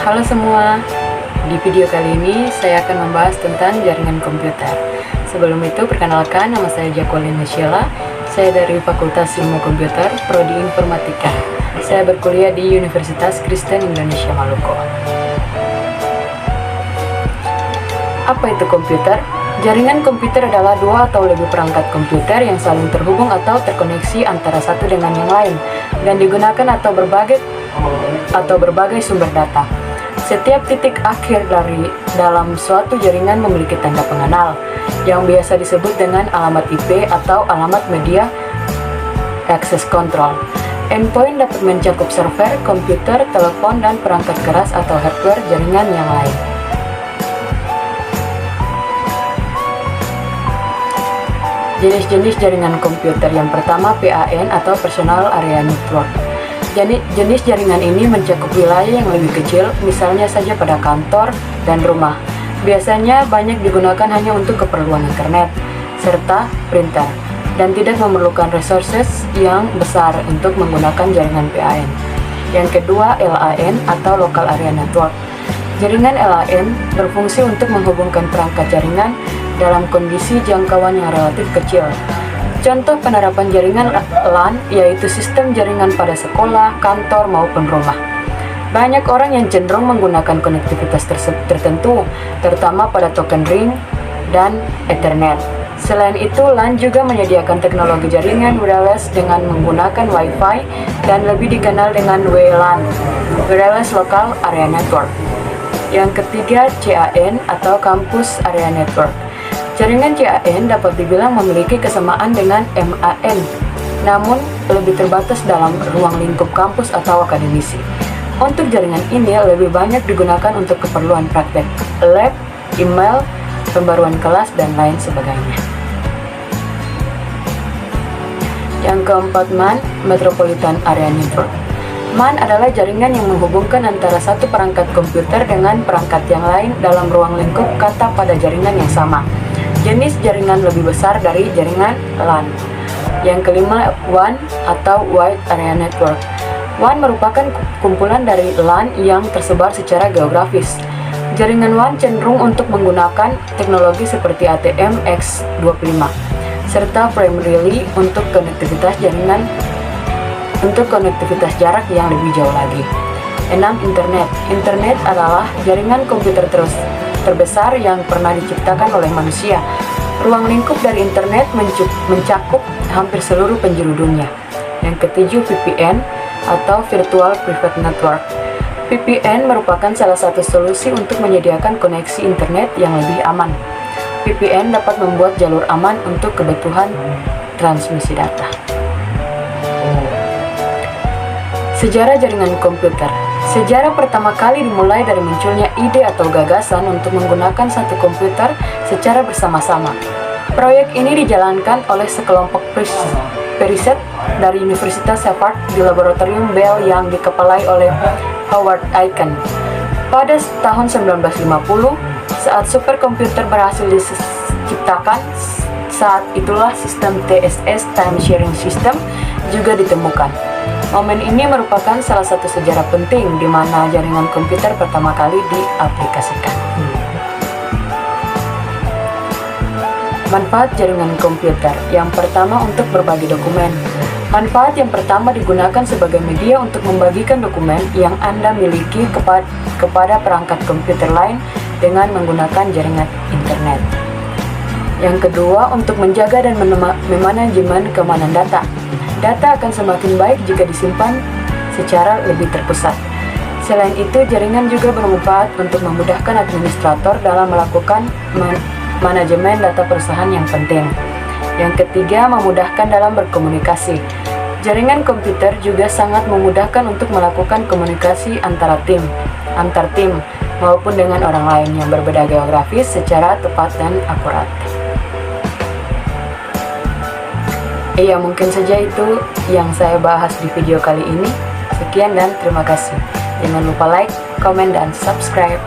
Halo semua, di video kali ini saya akan membahas tentang jaringan komputer. Sebelum itu, perkenalkan, nama saya Jacqueline Sheila. Saya dari Fakultas Ilmu Komputer, Prodi Informatika. Saya berkuliah di Universitas Kristen Indonesia Maluku. Apa itu komputer? Jaringan komputer adalah dua atau lebih perangkat komputer yang saling terhubung atau terkoneksi antara satu dengan yang lain dan digunakan atau berbagai sumber data. Setiap titik akhir dalam suatu jaringan memiliki tanda pengenal yang biasa disebut dengan alamat IP atau alamat media access control. Endpoint dapat mencakup server, komputer, telepon, dan perangkat keras atau hardware jaringan yang lain. Jenis-jenis jaringan komputer. Yang pertama, PAN atau Personal Area Network. Jenis jaringan ini mencakup wilayah yang lebih kecil, misalnya saja pada kantor dan rumah. Biasanya banyak digunakan hanya untuk keperluan internet, serta printer, dan tidak memerlukan resources yang besar untuk menggunakan jaringan PAN. Yang kedua, LAN atau Local Area Network. Jaringan LAN berfungsi untuk menghubungkan perangkat jaringan dalam kondisi jangkauan yang relatif kecil. Contoh penerapan jaringan LAN yaitu sistem jaringan pada sekolah, kantor, maupun rumah. Banyak orang yang cenderung menggunakan konektivitas tertentu, terutama pada token ring dan Ethernet. Selain itu, LAN juga menyediakan teknologi jaringan wireless dengan menggunakan Wi-Fi dan lebih dikenal dengan WLAN, Wireless Local Area Network. Yang ketiga, CAN atau Campus Area Network. Jaringan CAN dapat dibilang memiliki kesamaan dengan MAN, namun lebih terbatas dalam ruang lingkup kampus atau akademisi. Untuk jaringan ini lebih banyak digunakan untuk keperluan praktek, lab, email, pembaruan kelas, dan lain sebagainya. Yang keempat, MAN, Metropolitan Area Network. MAN adalah jaringan yang menghubungkan antara satu perangkat komputer dengan perangkat yang lain dalam ruang lingkup kata pada jaringan yang sama. Jenis jaringan lebih besar dari jaringan LAN. Yang kelima, WAN atau Wide Area Network. WAN merupakan kumpulan dari LAN yang tersebar secara geografis. Jaringan WAN cenderung untuk menggunakan teknologi seperti ATM-X25 serta primarily untuk konektivitas jarak yang lebih jauh lagi. 6. Internet. Internet adalah jaringan komputer terbesar yang pernah diciptakan oleh manusia. Ruang lingkup dari internet mencakup hampir seluruh penjuru dunia. Yang ketujuh, VPN atau Virtual Private Network. VPN merupakan salah satu solusi untuk menyediakan koneksi internet yang lebih aman. VPN dapat membuat jalur aman untuk kebutuhan transmisi data. Sejarah jaringan komputer. Sejarah pertama kali dimulai dari munculnya ide atau gagasan untuk menggunakan satu komputer secara bersama-sama. Proyek ini dijalankan oleh sekelompok periset dari Universitas Harvard di laboratorium Bell yang dikepalai oleh Howard Aiken. Pada tahun 1950, saat superkomputer berhasil diciptakan, saat itulah sistem TSS (Time Sharing System) juga ditemukan. Momen ini merupakan salah satu sejarah penting di mana jaringan komputer pertama kali diaplikasikan. Manfaat jaringan komputer. Yang pertama, untuk berbagi dokumen. Manfaat yang pertama digunakan sebagai media untuk membagikan dokumen yang Anda miliki kepada perangkat komputer lain dengan menggunakan jaringan internet. Yang kedua, untuk menjaga dan memanajemen keamanan data. Data akan semakin baik jika disimpan secara lebih terpusat. Selain itu, jaringan juga bermanfaat untuk memudahkan administrator dalam melakukan manajemen data perusahaan yang penting. Yang ketiga, memudahkan dalam berkomunikasi. Jaringan komputer juga sangat memudahkan untuk melakukan komunikasi antar tim, maupun dengan orang lain yang berbeda geografis secara tepat dan akurat. Iya, mungkin saja itu yang saya bahas di video kali ini. Sekian dan terima kasih. Jangan lupa like, komen, dan subscribe.